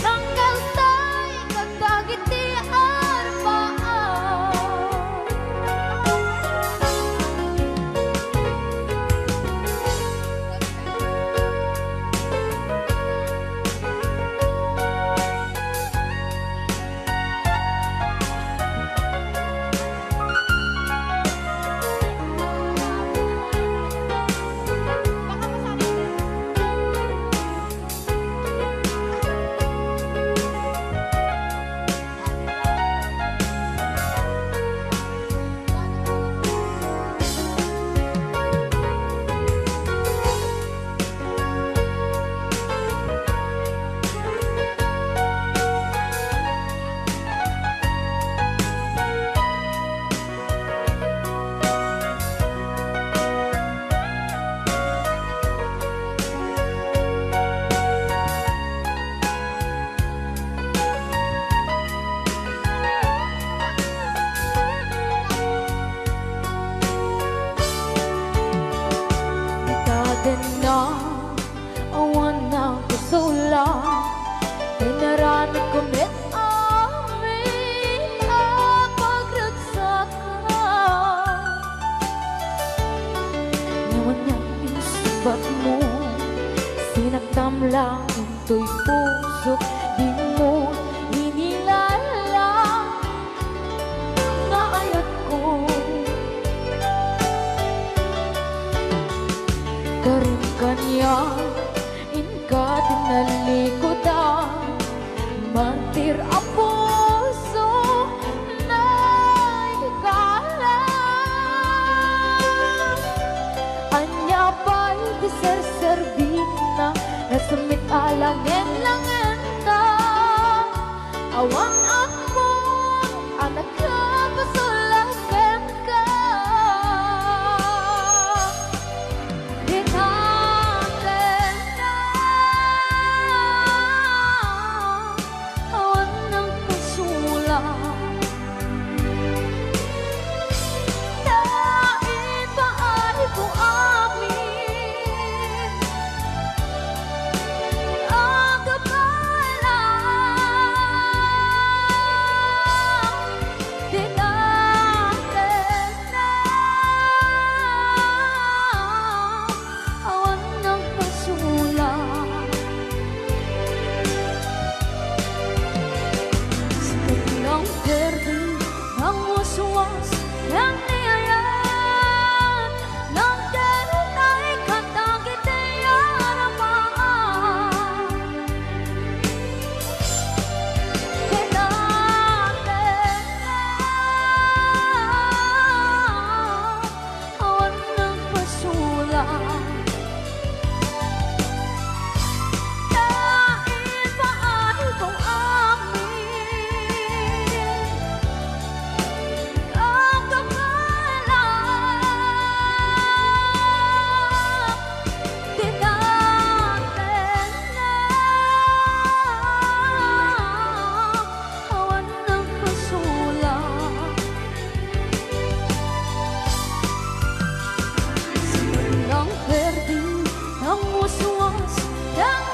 ng kaltay kagdagitian paan. Na awan na kusula pinarami ko met amin pagratsakan naman ang isbat mo sinagtam lang into'y puso di mo inilala na ayat ko karin kanya inka tinalikodan mantir ang puso na ikala anya ba'y diserservina nasumit alangin langin ta awan ako anak ka pasulakan ka ang berde ng waswas ng